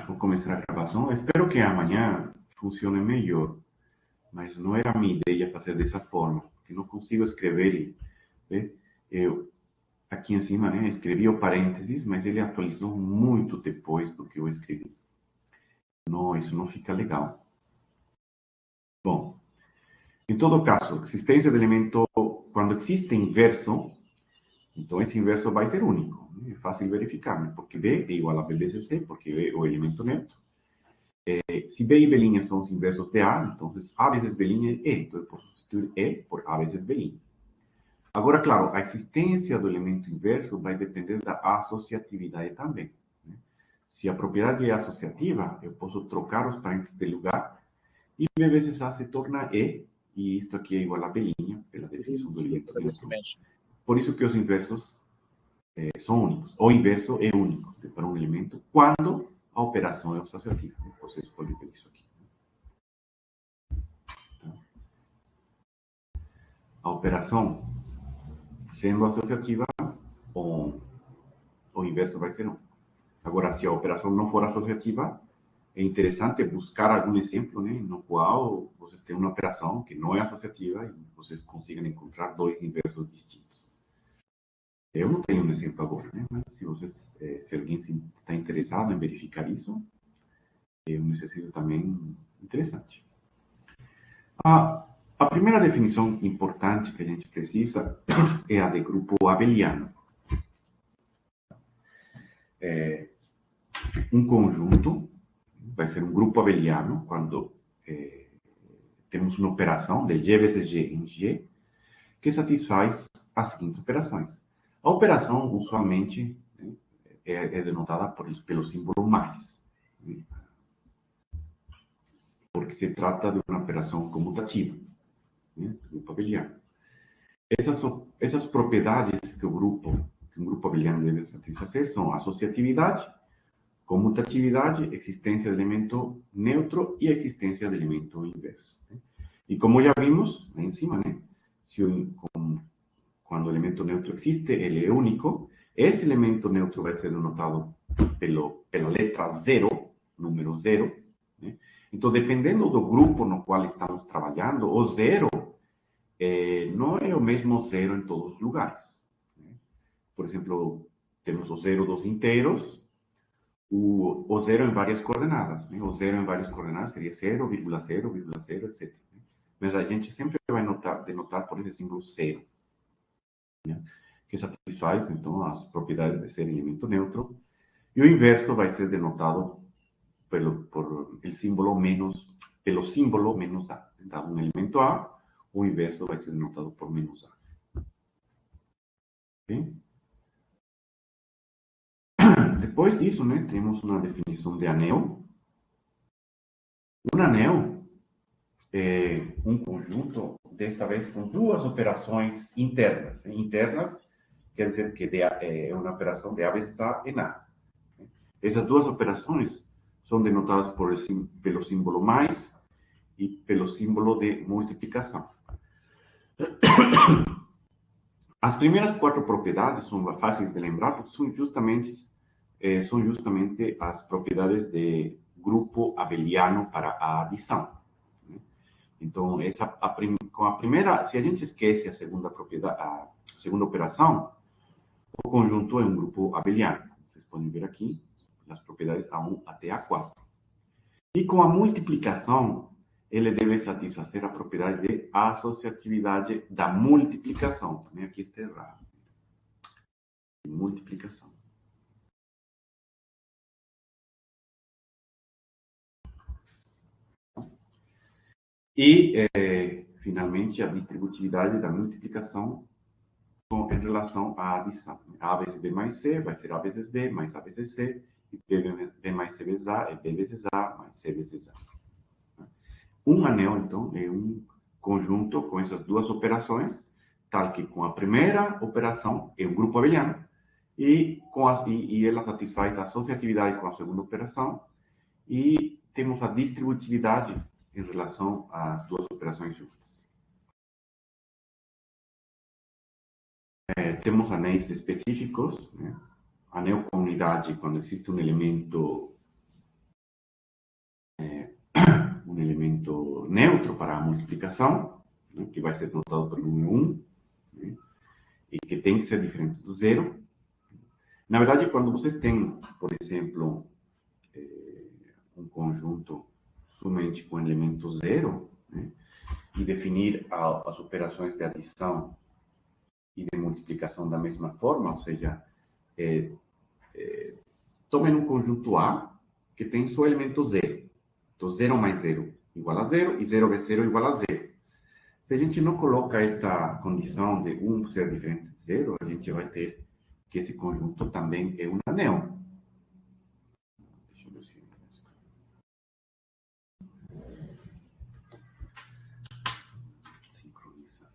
vou começar a gravação. Espero que amanhã funcione melhor, mas não era a minha ideia fazer dessa forma, porque não consigo escrever e ver. Eu aqui em cima, né, escrevi o parênteses, mas ele atualizou muito depois do que eu escrevi. Não, isso não fica legal. Bom, em todo caso, existência de elemento, quando existe inverso, então esse inverso vai ser único. Né? É fácil verificar, né? Porque B é igual a B vezes C, porque B é o elemento neutro. Se B e B' são os inversos de A, então A vezes B' é E. Então eu posso substituir E por A vezes B'. Agora, claro, a existência do elemento inverso vai depender da associatividade também. Né? Se a propriedade é associativa, eu posso trocar os parênteses de lugar e B vezes A se torna E, e isto aqui é igual a B', pela definição do elemento neutro. Por isso que os inversos são únicos. O inverso é único para um elemento quando a operação é associativa. Vocês podem ver isso aqui. A operação sendo associativa, o inverso vai ser 1. Agora, se a operação não for associativa, é interessante buscar algum exemplo, né, no qual vocês têm uma operação que não é associativa e vocês consigam encontrar dois inversos distintos. Eu não tenho um exemplo agora, né, mas se alguém está interessado em verificar isso, é um exercício também interessante. A primeira definição importante que a gente precisa é a de grupo abeliano. Um conjunto vai ser um grupo abeliano quando temos uma operação de G vezes G em G que satisfaz as seguintes operações. A operação, usualmente, é denotada pelo símbolo mais, né? Porque se trata de uma operação comutativa, né? Grupo abeliano. Essas propriedades que um grupo abeliano deve satisfazer são associatividade, comutatividade, existência de elemento neutro e existência de elemento inverso. Né? E como já vimos lá em cima, né? Quando o elemento neutro existe, ele é único. Esse elemento neutro vai ser denotado pela letra 0, número 0. Né? Então, dependendo do grupo no qual estamos trabalhando, o 0 não é o mesmo 0 em todos os lugares. Né? Por exemplo, temos o 0 dos inteiros, o 0 em várias coordenadas. Né? O 0 em várias coordenadas seria 0,0, etc. Mas a gente sempre vai denotar por esse símbolo 0. Né? Que satisfaz, então, as propriedades de ser elemento neutro. E o inverso vai ser denotado pelo símbolo menos A. Então, um elemento A, o inverso vai ser denotado por menos A. Okay? Depois disso, né, temos uma definição de anel. Um anel é um conjunto, desta vez com duas operações internas. Internas quer dizer que é uma operação de A vezes A em A. Essas duas operações são denotadas pelo símbolo mais e pelo símbolo de multiplicação. As primeiras quatro propriedades são fáceis de lembrar porque são justamente as propriedades de grupo abeliano para a adição. Então, com a primeira, se a gente esquece a segunda operação, o conjunto é um grupo abeliano. Vocês podem ver aqui as propriedades A1 até A4. E com a multiplicação, ele deve satisfazer a propriedade de associatividade da multiplicação. Também aqui está errado. Multiplicação. E, finalmente, a distributividade da multiplicação em relação à adição. A vezes B mais C vai ser A vezes B mais A vezes C, e B mais C vezes A é B vezes A mais C vezes A. Um anel, então, é um conjunto com essas duas operações, tal que com a primeira operação é um grupo abeliano, e ela satisfaz a associatividade com a segunda operação, e temos a distributividade em relação às duas operações juntas. Temos anéis específicos, né? Anel com unidade quando existe um elemento elemento neutro para a multiplicação, né, que vai ser notado pelo número 1, né, e que tem que ser diferente do zero. Na verdade, quando vocês têm, por exemplo, um conjunto somente com elemento zero, né, e definir as operações de adição e de multiplicação da mesma forma, ou seja, tomem um conjunto A que tem só elemento zero. Então, 0 mais 0 igual a 0 e 0 vezes 0 igual a 0. Se a gente não coloca esta condição de 1 ser diferente de 0, a gente vai ter que esse conjunto também é um anel. Deixa eu ver se... sincronizar.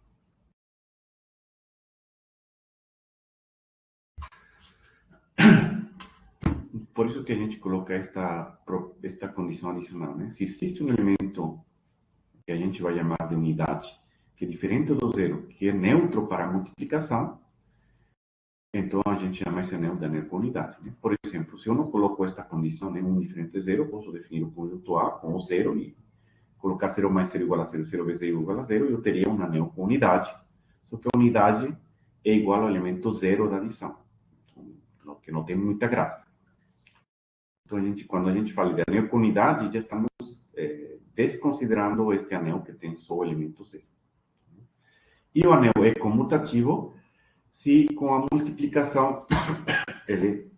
Por isso que a gente coloca esta condição adicional, né? Se existe um elemento que a gente vai chamar de unidade, que é diferente do zero, que é neutro para a multiplicação, então a gente chama esse anel de anel com unidade, né? Por exemplo, se eu não coloco esta condição, né, 1 diferente de 0, eu posso definir o conjunto A com o 0 e colocar 0 mais 0 igual a 0, 0 vezes 0 igual a 0, e eu teria um anel com unidade. Só que a unidade é igual ao elemento 0 da adição, que não tem muita graça. Então, quando a gente fala de anel com unidade, já estamos desconsiderando este anel que tem só o elemento 0. E o anel é comutativo se com a multiplicação ele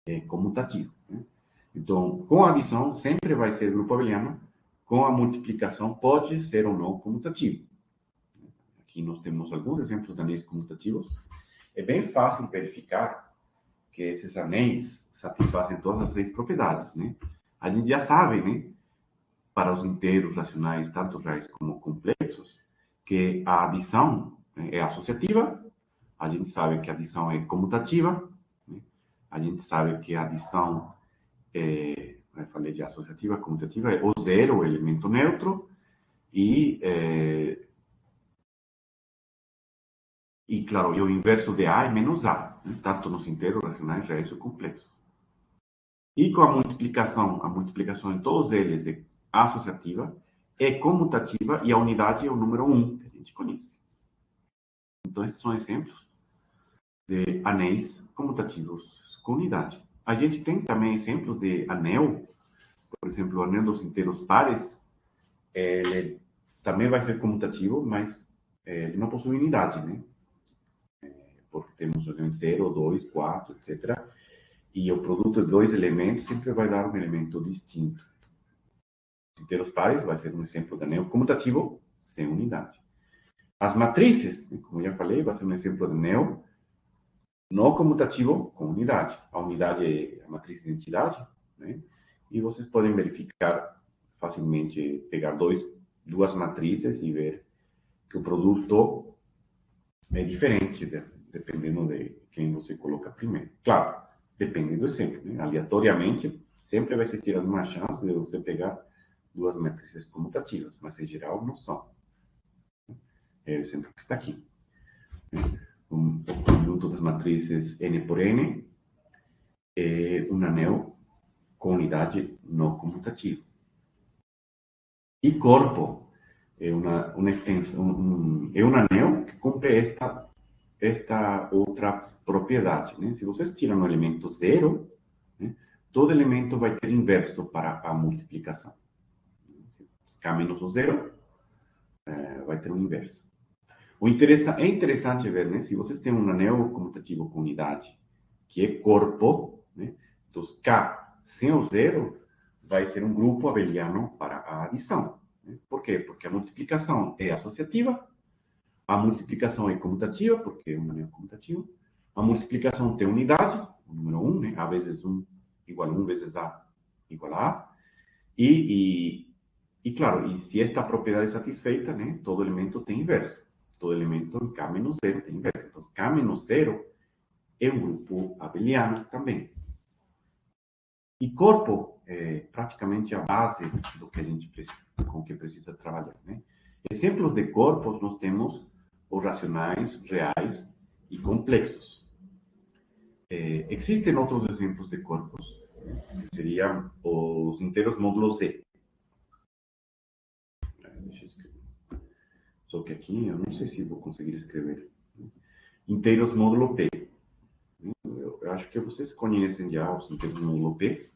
é comutativo, né? Então, com a adição sempre vai ser grupo abeliano, com a multiplicação pode ser ou não comutativo. Aqui nós temos alguns exemplos de anéis comutativos. É bem fácil verificar que esses anéis satisfazem todas as 6 propriedades, né? A gente já sabe, né, para os inteiros racionais, tanto reais como complexos, que a adição, né, é associativa. A gente sabe que a adição é comutativa, né? A gente sabe que a adição eu falei de associativa, comutativa, é o zero, o elemento neutro, e claro, e o inverso de A é menos A, né? Tanto nos inteiros racionais, reais ou complexos. E com a multiplicação em todos eles é associativa, é comutativa, e a unidade é o número 1, que a gente conhece. Então, esses são exemplos de anéis comutativos com unidade. A gente tem também exemplos de anel, por exemplo, o anel dos inteiros pares, ele também vai ser comutativo, mas ele não possui unidade, né? Porque temos o elemento 0, 2, 4, etc. E o produto de dois elementos sempre vai dar um elemento distinto. Os inteiros pares vai ser um exemplo de anel comutativo sem unidade. As matrizes, como já falei, vai ser um exemplo de anel não comutativo com unidade. A unidade é a matriz de identidade, né? E vocês podem verificar facilmente, pegar duas matrizes e ver que o produto é diferente, dependendo de quem você coloca primeiro. Claro, depende do exemplo, né? Aleatoriamente, sempre vai existir alguma chance de você pegar duas matrizes comutativas, mas em geral não são. É o exemplo que está aqui. O conjunto das matrizes N por N é um anel com unidade não comutativa. E corpo é uma extensão, é um anel que cumpre esta outra propriedade, né? Se vocês tiram o elemento 0, né, todo elemento vai ter inverso para a multiplicação. Se ficar menos o 0, vai ter um inverso. É interessante ver, né? Se vocês têm um anel comutativo com unidade, que é corpo, né? Então, K sem o 0 vai ser um grupo abeliano para a adição, né? Por quê? Porque a multiplicação é associativa, a multiplicação é comutativa, porque é um anel comutativo, a multiplicação tem unidade, o número 1, né? A vezes 1 igual a 1 vezes A igual a A, e claro, e se esta propriedade é satisfeita, né? Todo elemento tem inverso. Todo elemento em K menos 0 tem inverso. Então, K menos 0 é um grupo abeliano também. E corpo é praticamente a base do que a gente precisa, com que precisa trabalhar, né? Exemplos de corpos nós temos os racionais, reais e complexos. Existem outros exemplos de corpos, que seriam os inteiros módulos Z. Só que aqui eu não sei se vou conseguir escrever. Inteiros módulo P. Eu acho que vocês conhecem já os inteiros módulo P,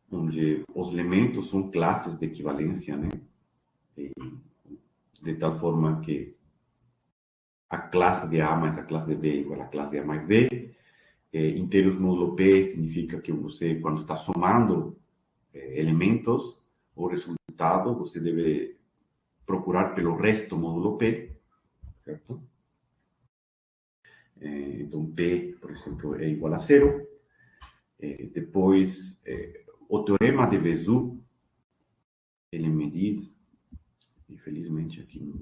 onde os elementos são classes de equivalência, né? De tal forma que a classe de A mais a classe de B é igual a classe de A mais B. Inteiros módulo P significa que você, quando está somando elementos, o resultado, você deve procurar pelo resto módulo P, certo? Então, P, por exemplo, é igual a zero. Depois, o teorema de Vesuv, ele me diz, infelizmente aqui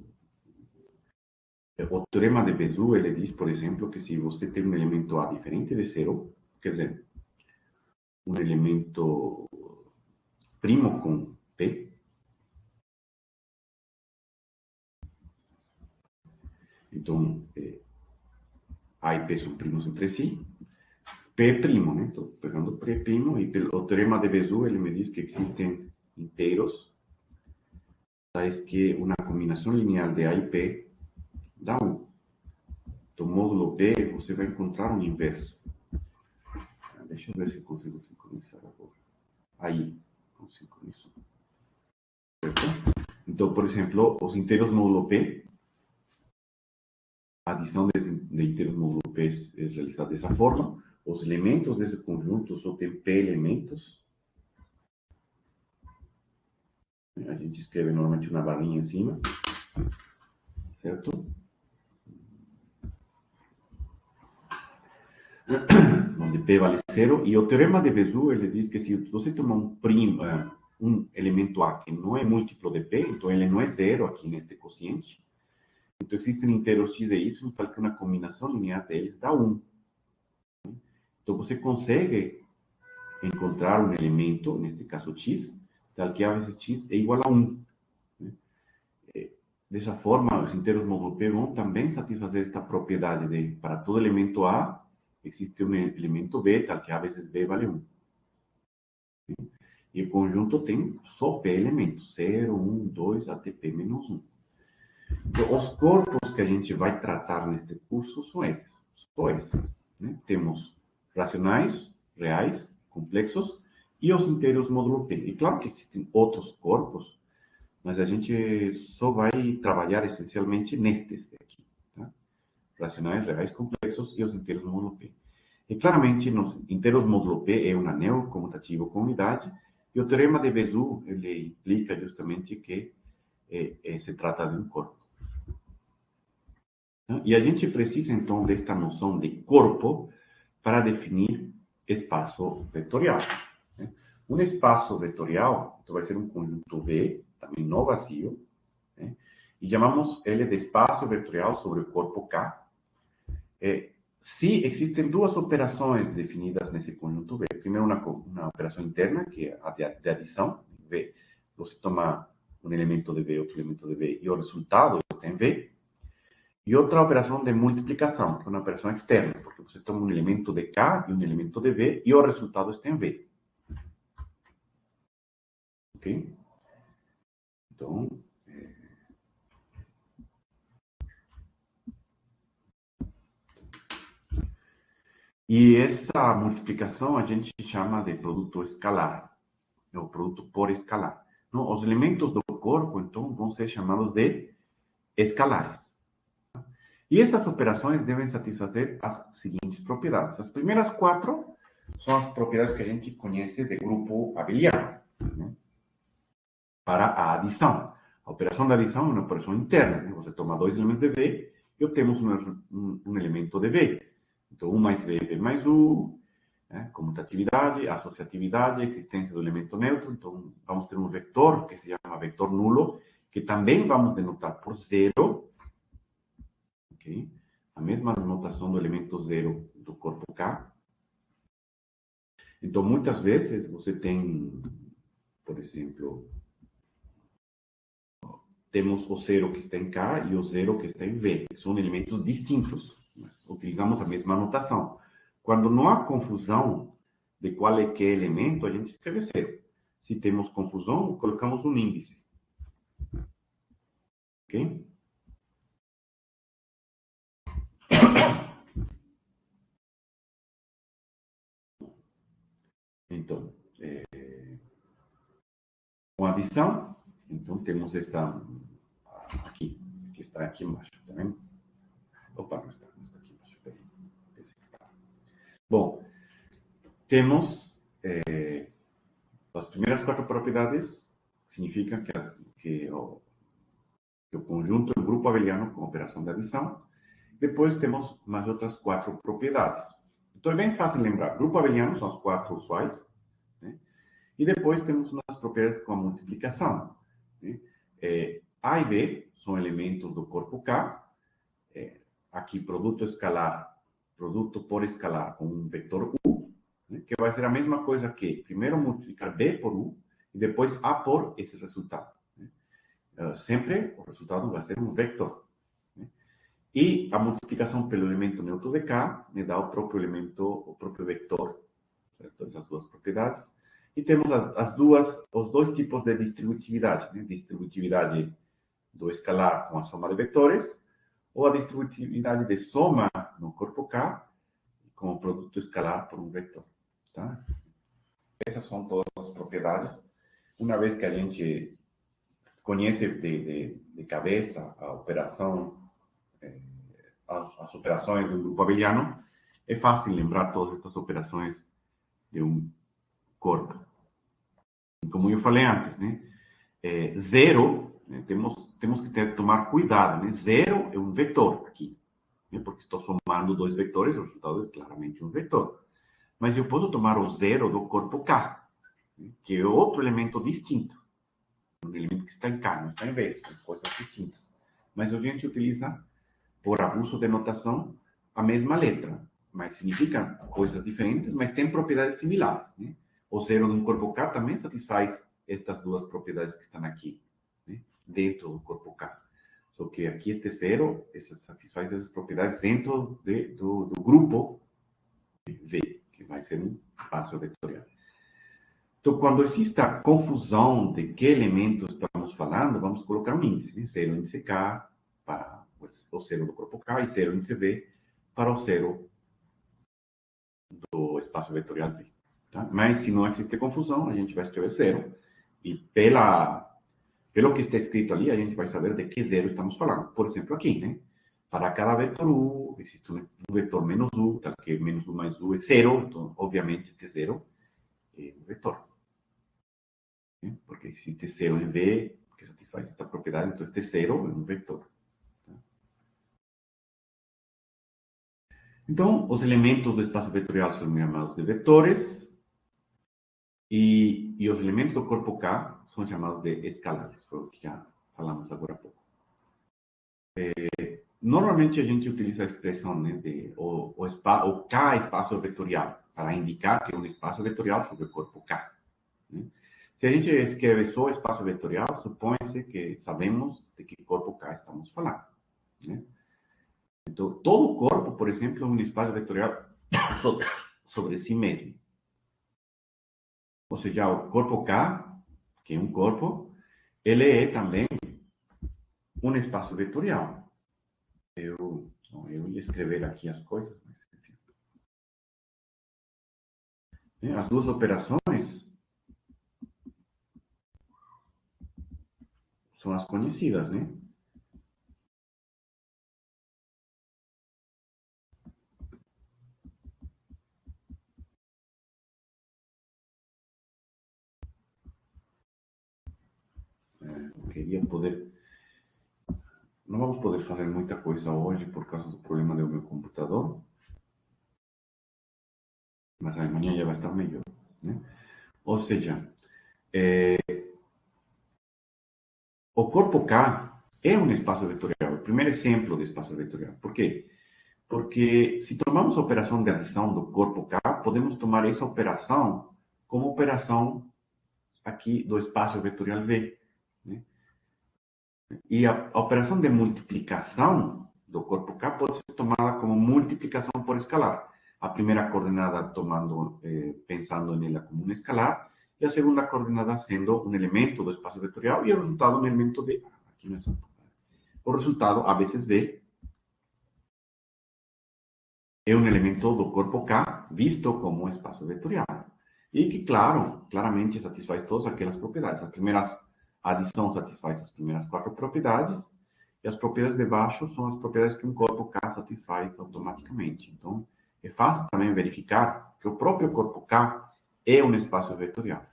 o teorema de Vesuv, ele diz, por exemplo, que se você tem um elemento A diferente de zero, quer dizer, um elemento primo com P, então, A e P são primos entre si, P é primo, né? Estou pegando P primo, e o teorema de Vesuv, ele me diz que existem inteiros tais que uma combinação linear de A e P dá 1. Do módulo B, você vai encontrar um inverso. Deixa eu ver se eu consigo sincronizar agora. Aí, não sincronizou. Certo? Então, por exemplo, os inteiros módulo P, a adição de inteiros módulo P é realizada dessa forma. Os elementos desse conjunto só tem P elementos. A gente escreve normalmente uma barrinha em cima. Certo? Onde P vale zero. E o teorema de Vesuv, ele diz que se você tomar um elemento A que não é múltiplo de P, então ele não é zero aqui neste quociente. Então existem inteiros x e y, tal que uma combinação linear deles dá 1. Então você consegue encontrar um elemento, neste caso x, tal que a vezes x é igual a 1. Dessa forma, os inteiros módulo P vão também satisfazer esta propriedade de, para todo elemento A, existe um elemento B, tal que a vezes B vale 1. E o conjunto tem só P elementos, 0, 1, 2, até P menos 1. Então, os corpos que a gente vai tratar neste curso são esses, só esses. Né? Temos racionais, reais, complexos, e os inteiros módulo P. E claro que existem outros corpos, mas a gente só vai trabalhar essencialmente nestes aqui. Tá? Racionais, reais, complexos e os inteiros módulo P. E claramente, nos inteiros módulo P é um anel comutativo com unidade, e o teorema de Vesuv, ele implica justamente que se trata de um corpo. E a gente precisa, então, desta noção de corpo para definir espaço vetorial. Um espaço vetorial, então vai ser um conjunto V, também não vazio, né? E chamamos ele de espaço vetorial sobre o corpo K. Se existem duas operações definidas nesse conjunto V. Primeiro, uma operação interna, que é a de adição, V. Você toma um elemento de V, outro elemento de V, e o resultado está em V. E outra operação de multiplicação, que é uma operação externa, porque você toma um elemento de K e um elemento de V, e o resultado está em V. Ok? Então, e essa multiplicação a gente chama de produto escalar, ou produto por escalar. Não, os elementos do corpo, então, vão ser chamados de escalares. E essas operações devem satisfazer as seguintes propriedades. As primeiras 4 são as propriedades que a gente conhece de grupo abeliano, né? Para a adição. A operação de adição é uma operação interna, né? Você toma 2 elementos de V e obtemos um elemento de V. Então, 1 mais V, V mais U, né? Comutatividade, associatividade, existência do elemento neutro. Então, vamos ter um vetor que se chama vetor nulo, que também vamos denotar por 0. Okay? A mesma notação do elemento 0 do corpo K. Então, muitas vezes, você tem, por exemplo, temos o 0 que está em K e o 0 que está em V. São elementos distintos, mas utilizamos a mesma notação. Quando não há confusão de qual é elemento, a gente escreve 0. Se temos confusão, colocamos um índice. Ok? Então, com adição, então temos essa aqui, que está aqui embaixo, tá vendo? Opa, não está aqui embaixo, peraí. Bom, temos as primeiras 4 propriedades, significa que o conjunto, o grupo abeliano com operação de adição. Depois temos mais outras 4 propriedades. Então é bem fácil lembrar. Grupo abeliano são as 4 usuais, né? E depois temos umas propriedades com a multiplicação, né? A e B são elementos do corpo K. Aqui, produto escalar, produto por escalar com um vetor U, né? Que vai ser a mesma coisa que primeiro multiplicar B por U e depois A por esse resultado, né? Sempre o resultado vai ser um vetor. E a multiplicação pelo elemento neutro de K me dá o próprio elemento, o próprio vetor, certo? Essas duas propriedades. E temos os dois tipos de distributividade, né? Distributividade do escalar com a soma de vetores, ou a distributividade de soma no corpo K com o produto escalar por um vetor. Tá? Essas são todas as propriedades. Uma vez que a gente conhece de cabeça a operação, as operações do grupo abeliano, é fácil lembrar todas estas operações de um corpo. Como eu falei antes, né? Zero, né? temos que tomar cuidado, né? Zero é um vetor aqui, né? Porque estou somando 2 vetores, o resultado é claramente um vetor. Mas eu posso tomar o zero do corpo K, né? Que é outro elemento distinto. Um elemento que está em K, não está em V, são coisas distintas. Mas a gente utiliza, por abuso de notação, a mesma letra, mas significa coisas diferentes, mas tem propriedades similares, né? O zero de um corpo K também satisfaz estas duas propriedades que estão aqui, né? Dentro do corpo K. Só que aqui este zero satisfaz essas propriedades dentro do grupo V, que vai ser um espaço vetorial. Então, quando existe a confusão de que elementos estamos falando, vamos colocar um índice, né? Zero índice K para o zero do corpo K e zero índice V para o zero do espaço vetorial V. Tá? Mas se não existe confusão, a gente vai escrever zero e pelo que está escrito ali, a gente vai saber de que zero estamos falando. Por exemplo, aqui, né? Para cada vetor U, existe um vetor menos U, tá? Que menos U mais U é zero, então, obviamente, este zero é um vetor. Né? Porque existe zero em V, que satisfaz esta propriedade, então este zero é um vetor. Tá? Então, os elementos do espaço vetorial são chamados de vetores, e os elementos do corpo K são chamados de escalares, foi o que já falamos agora há pouco. Normalmente a gente utiliza a expressão, né, de o K espaço vetorial para indicar que é um espaço vetorial sobre o corpo K. Né? Se a gente escreve só espaço vetorial, supõe-se que sabemos de que corpo K estamos falando. Né? Então, todo corpo, por exemplo, é um espaço vetorial sobre si mesmo. Ou seja, o corpo K, que é um corpo, ele é também um espaço vetorial. Eu ia escrever aqui as coisas, mas enfim. As duas operações são as conhecidas, né? Eu queria poder... Não vamos poder fazer muita coisa hoje por causa do problema do meu computador, mas amanhã já vai estar melhor, né? Ou seja, o corpo K é um espaço vetorial, o primeiro exemplo de espaço vetorial. Por quê? Porque se tomamos a operação de adição do corpo K, podemos tomar essa operação como operação aqui do espaço vetorial V. Né? E a operação de multiplicação do corpo K pode ser tomada como multiplicação por escalar. A primeira coordenada pensando nela como um escalar, e a segunda coordenada sendo um elemento do espaço vetorial, e o resultado um elemento de... Aqui não é o resultado, A vezes B, é um elemento do corpo K visto como um espaço vetorial. E que, claro, claramente satisfaz todas aquelas propriedades. A adição satisfaz as primeiras 4 propriedades, e as propriedades de baixo são as propriedades que um corpo K satisfaz automaticamente. Então, é fácil também verificar que o próprio corpo K é um espaço vetorial.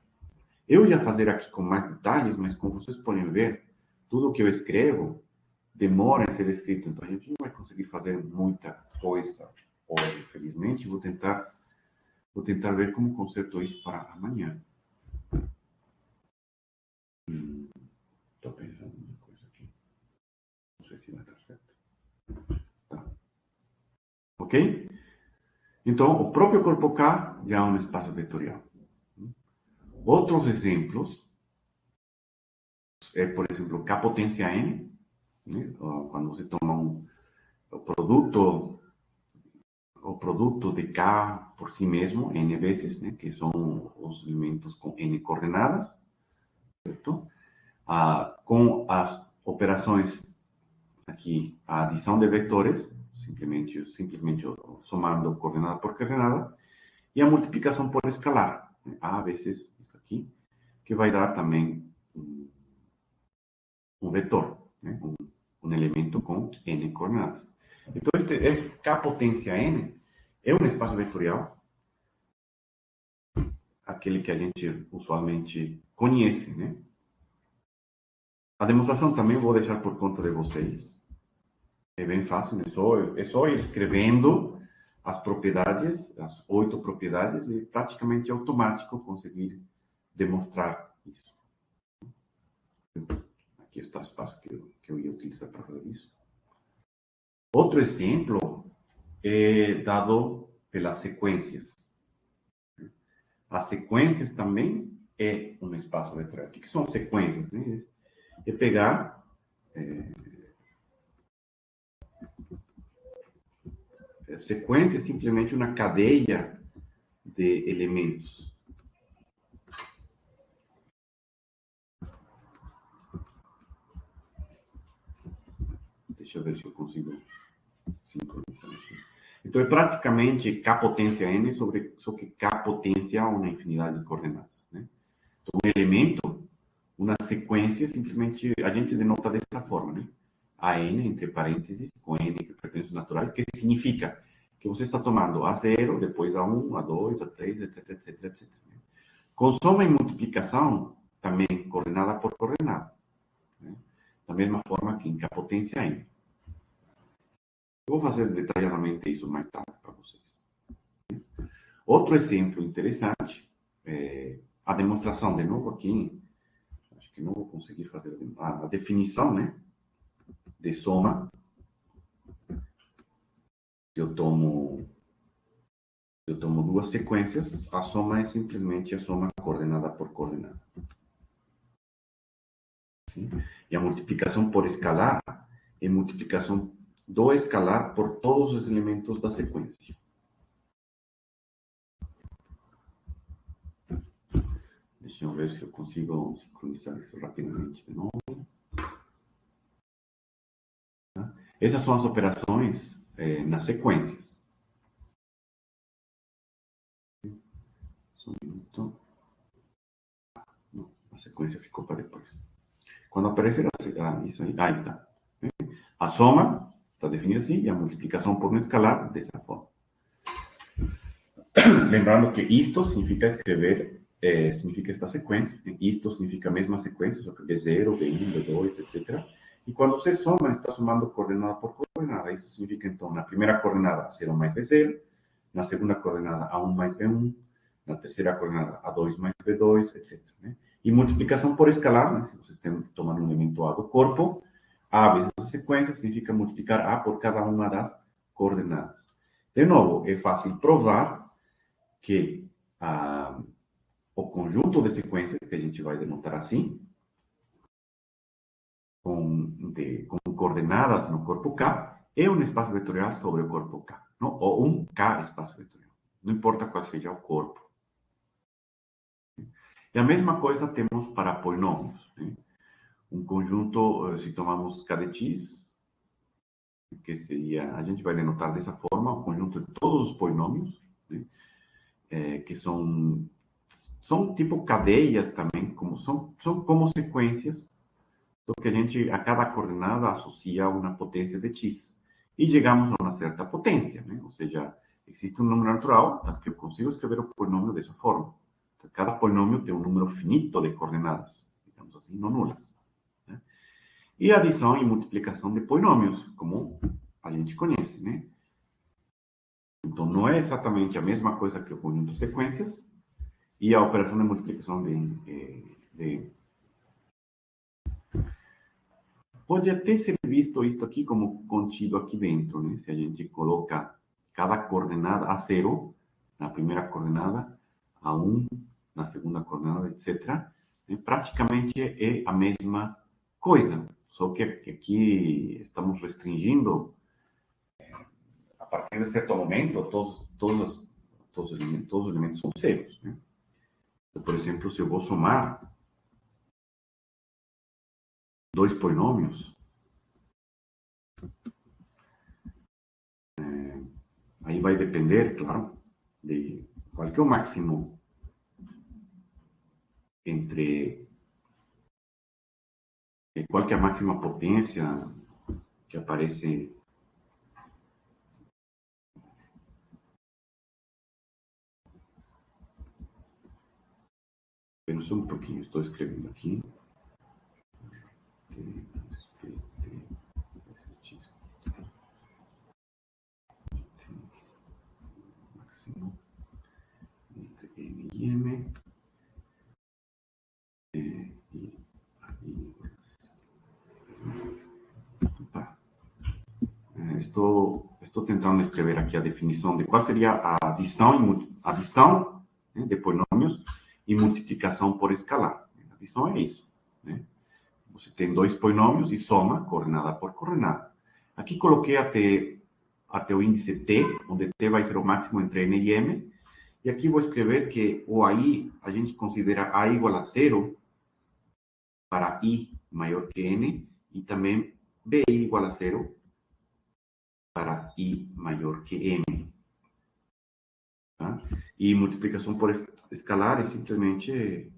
Eu ia fazer aqui com mais detalhes, mas como vocês podem ver, tudo o que eu escrevo demora em ser escrito, então a gente não vai conseguir fazer muita coisa hoje, felizmente. Vou tentar ver como conserto isso para amanhã. Estou pensando em uma coisa aqui. Não sei se vai dar certo. Tá. Ok? Então, o próprio corpo K já é um espaço vetorial. Outros exemplos é, por exemplo, K potência N, né? Quando você toma o produto de K por si mesmo, N vezes, né? Que são os elementos com N coordenadas, certo? Com as operações aqui, a adição de vetores, simplesmente somando coordenada por coordenada, e a multiplicação por escalar, né? A vezes isso aqui, que vai dar também um vetor, né? Um elemento com N coordenadas. Então, este K potência N é um espaço vetorial, aquele que a gente usualmente conhece, né? A demonstração também vou deixar por conta de vocês. É bem fácil, é só ir escrevendo as propriedades, as 8 propriedades, e praticamente automático conseguir demonstrar isso. Aqui está o espaço que eu ia utilizar para fazer isso. Outro exemplo é dado pelas sequências. As sequências também é um espaço vetorial. O que são sequências? Né? É pegar sequência é simplesmente uma cadeia de elementos. Deixa eu ver se eu consigo sincronizar aqui. Então, é praticamente K potência N só que K potência uma infinidade de coordenadas. Né? Então, um elemento, uma sequência, simplesmente a gente denota dessa forma. Né? A N, entre parênteses, com N que frequências naturais, que significa que você está tomando A0, depois A1, A2, A3, etc, etc, etc. Com soma e multiplicação, também coordenada por coordenada. Né? Da mesma forma que em K potência N. Eu vou fazer detalhadamente isso mais tarde para vocês. Outro exemplo interessante é a demonstração, de novo aqui, acho que não vou conseguir fazer a definição, né, de soma. Eu tomo duas sequências, a soma é simplesmente a soma coordenada por coordenada. Sim? E a multiplicação por escalar é multiplicação do escalar por todos os elementos da sequência. Deixa eu ver se eu consigo sincronizar isso rapidamente de novo. Essas são as operações nas sequências. Só um minuto. Não, a sequência ficou para depois. Quando aparecer isso aí, aí está. A soma está definida assim e a multiplicação por um escalar dessa forma. Lembrando que isto significa escrever, significa esta sequência, isto significa a mesma sequência, só que B0, B1, B2, etc. E quando você soma, está somando coordenada por coordenada. Isso significa, então, na primeira coordenada, 0 mais B0, na segunda coordenada, A1 mais B1, na terceira coordenada, A2 mais B2, etc. Né? E multiplicação por escalar, né? Se vocês estão tomando um elemento A do corpo, A vezes a sequência significa multiplicar A por cada uma das coordenadas. De novo, é fácil provar que o conjunto de sequências, que a gente vai denotar assim, com coordenadas no corpo K, é um espaço vetorial sobre o corpo K, não? Ou um K espaço vetorial. Não importa qual seja o corpo. E a mesma coisa temos para polinômios. Né? Um conjunto, se tomamos k de x, que seria, a gente vai denotar dessa forma, o conjunto de todos os polinômios, né? Que são tipo cadeias também, como são como sequências, do que a gente, a cada coordenada, associa uma potência de x. E chegamos a uma certa potência, né? Ou seja, existe um número natural, tá? Que eu consigo escrever o polinômio dessa forma. Então, cada polinômio tem um número finito de coordenadas, digamos assim, não nulas. Né? E adição e multiplicação de polinômios, como a gente conhece, né? Então, não é exatamente a mesma coisa que o conjunto de sequências e a operação de multiplicação pode até ser visto isto aqui como contido aqui dentro, né? Se a gente coloca cada coordenada a 0 na primeira coordenada, a 1 na segunda coordenada, etc., né? Praticamente é a mesma coisa, só que aqui estamos restringindo, a partir de certo momento, todos os elementos são zeros, né? Então, por exemplo, se eu vou somar dois polinômios, aí vai depender, claro, de qual que é o máximo entre qual que é a máxima potência que aparece. Eu só um pouquinho, estou escrevendo aqui. Máximo entre M e M. Opa. Estou tentando escrever aqui a definição de qual seria a adição, né, de polinômios e multiplicação por escalar. A adição é isso, né? Você tem dois polinômios e soma coordenada por coordenada. Aqui coloquei até o índice t, onde t vai ser o máximo entre n e m. E aqui vou escrever que o AI, a gente considera A igual a zero para I maior que n, e também BI igual a zero para I maior que M. Tá? E multiplicação por escalar é simplesmente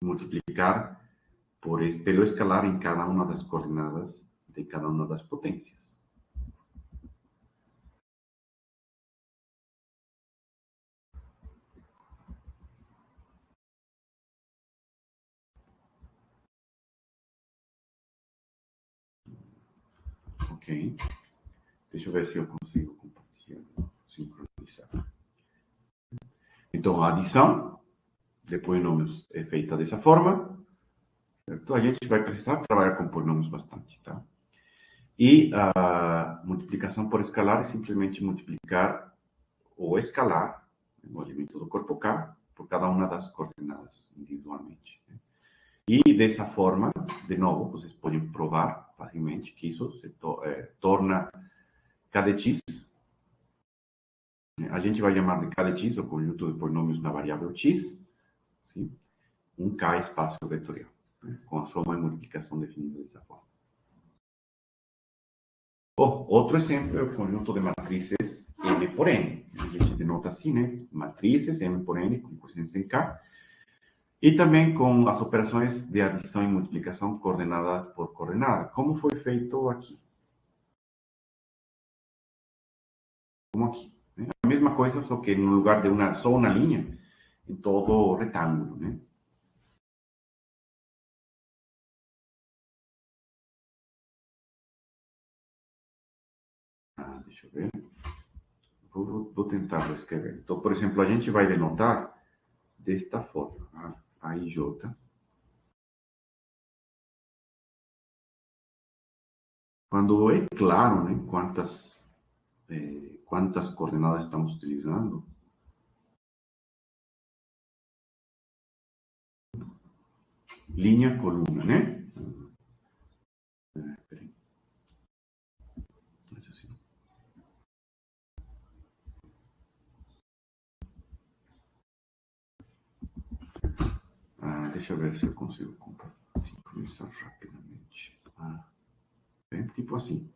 multiplicar pelo escalar em cada uma das coordenadas de cada uma das potências. Ok? Deixa eu ver se eu consigo compartilhar, sincronizar. Então, a adição de polinômios é feita dessa forma. Certo? A gente vai precisar trabalhar com polinômios bastante, tá? E a multiplicação por escalar é simplesmente multiplicar o escalar, o elemento do corpo K, por cada uma das coordenadas individualmente. Né? E dessa forma, de novo, vocês podem provar facilmente que isso se torna K de x. A gente vai chamar de K de x o conjunto de polinômios na variável x, sim? Um K espaço vetorial, né? Com a soma e multiplicação definida dessa forma. Outro exemplo é o conjunto de matrizes M por N. A gente denota assim, né? Matrizes M por N com coeficientes em K. E também com as operações de adição e multiplicação coordenada por coordenada, como foi feito aqui. Como aqui. Né? A mesma coisa, só que no lugar de só uma linha, em todo o retângulo. Né? Deixa eu ver. Vou tentar escrever. Então, por exemplo, a gente vai denotar desta forma. A IJ. Quando é claro, né, quantas coordenadas estamos utilizando, linha, coluna, né? Peraí. Deixa eu ver se eu consigo comprar. pensar rapidamente. Tipo assim.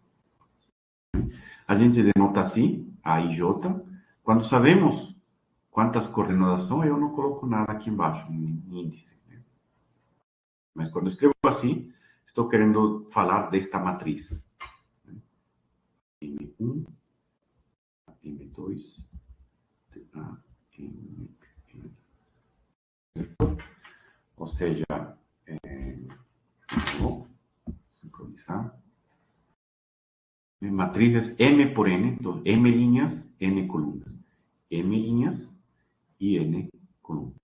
A gente denota assim, a IJ. Quando sabemos quantas coordenadas são, eu não coloco nada aqui embaixo, em índice. Né? Mas quando escrevo assim, estou querendo falar desta matriz. M1, M2, M, ou seja, vou sincronizar. Matrizes M por N, então M linhas, N colunas. M linhas e N colunas.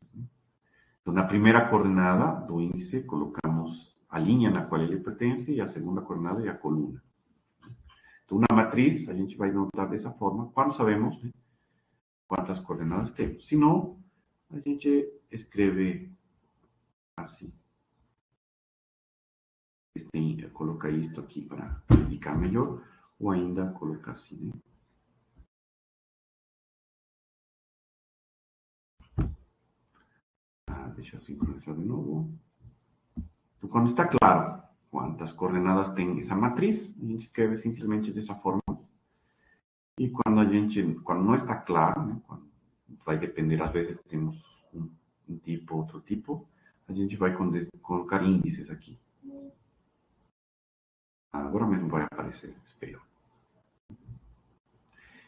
Então, na primeira coordenada do índice, colocamos a linha na qual ele pertence e a segunda coordenada é a coluna. Então, na matriz, a gente vai notar dessa forma, quando sabemos, né, quantas coordenadas temos. Se não, a gente escreve assim. Colocar isto aqui para indicar melhor, ou ainda colocar assim, né? Deixa eu sincronizar de novo. Então, quando está claro quantas coordenadas tem essa matriz, a gente escreve simplesmente dessa forma. E quando não está claro, né, quando vai depender, às vezes temos um tipo, outro tipo, a gente vai colocar índices aqui. Agora mesmo vai aparecer, espero.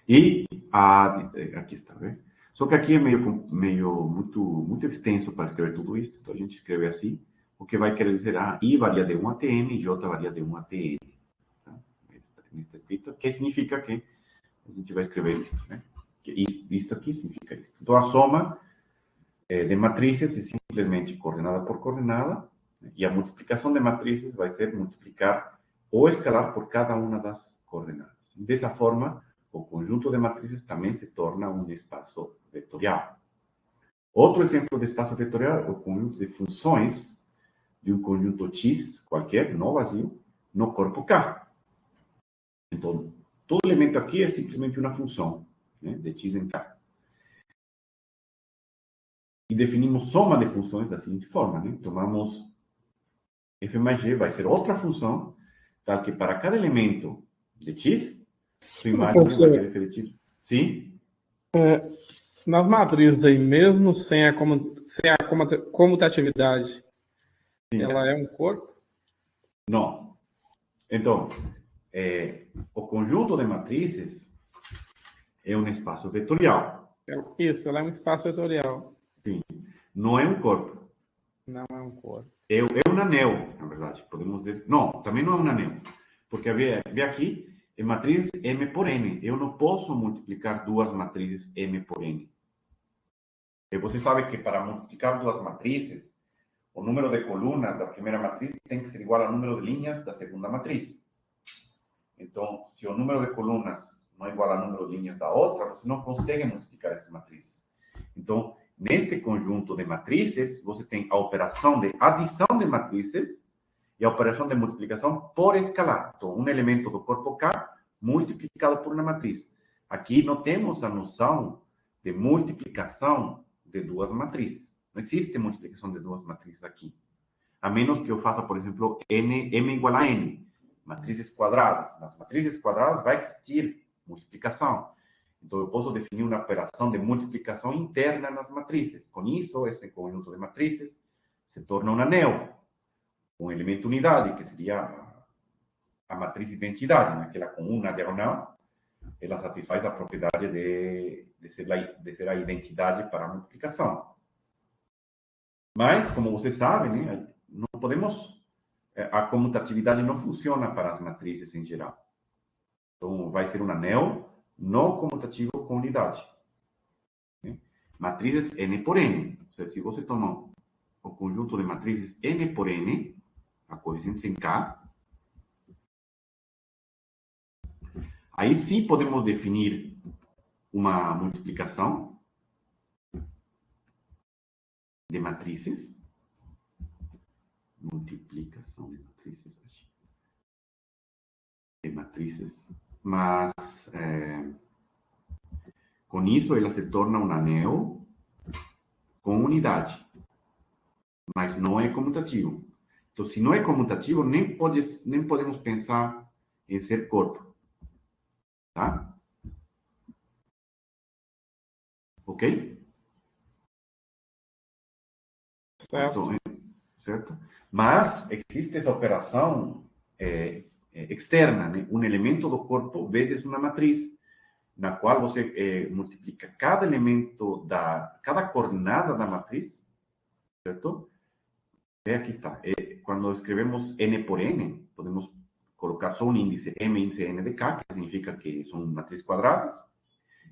E aqui está, vendo? Só que aqui é muito extenso para escrever tudo isso, então a gente escreve assim, o que vai querer dizer, I varia de 1 até N, J varia de 1 até N. Tá? Nesta escrita, que significa que a gente vai escrever isso, né? Isto aqui significa isso. Então, a soma de matrizes é simplesmente coordenada por coordenada, né? E a multiplicação de matrizes vai ser multiplicar o escalar por cada uma das coordenadas. Dessa forma, o conjunto de matrizes também se torna um espaço vetorial. Outro exemplo de espaço vetorial é o conjunto de funções de um conjunto X qualquer, não vazio, no corpo K. Então, todo elemento aqui é simplesmente uma função, né, de X em K. E definimos soma de funções da seguinte forma, né? Tomamos f mais g, vai ser outra função, tal que para cada elemento de X, sua imagem vai ser f de X. Sim? Nas matrizes aí, mesmo sem a comutatividade, sim, ela é um corpo? Não. Então, o conjunto de matrizes é um espaço vetorial. Isso, ela é um espaço vetorial. Sim. Não é um corpo. Não é um corpo. É um anel, na verdade. Podemos dizer. Não, também não é um anel. Porque vê aqui, é matriz M por N. Eu não posso multiplicar duas matrizes M por N. E você sabe que para multiplicar duas matrizes, o número de colunas da primeira matriz tem que ser igual ao número de linhas da segunda matriz. Então, se o número de colunas não é igual ao número de linhas da outra, você não consegue multiplicar essas matrizes. Então, neste conjunto de matrizes, você tem a operação de adição de matrizes e a operação de multiplicação por escalar. Então, um elemento do corpo K multiplicado por uma matriz. Aqui não temos a noção de multiplicação de duas matrizes. Não existe multiplicação de duas matrizes aqui. A menos que eu faça, por exemplo, M igual a N. Matrizes quadradas. Nas matrizes quadradas vai existir multiplicação. Então, eu posso definir uma operação de multiplicação interna nas matrizes. Com isso, esse conjunto de matrizes se torna um anel, um elemento unidade, que seria a matriz identidade, naquela com uma diagonal, ela satisfaz a propriedade de ser a identidade para a multiplicação. Mas, como você sabe, né, não podemos... A comutatividade não funciona para as matrizes em geral. Então, vai ser um anel não comutativo com unidade. Matrizes N por N. Ou seja, se você tomar o conjunto de matrizes N por N, a coeficiente em K, aí sim podemos definir uma multiplicação de matrizes. Multiplicação de matrizes. Mas com isso ela se torna um anel com unidade, mas não é comutativo. Então, se não é comutativo, nem podemos pensar em ser corpo. Tá? Ok? Certo. Então, certo? Mas existe essa operação externa, né? Um elemento do corpo vezes uma matriz, na qual você multiplica cada elemento cada coordenada da matriz, certo? Aqui está. Quando escrevemos n por n, podemos colocar só um índice, m índice n de k, que significa que são matrizes quadradas,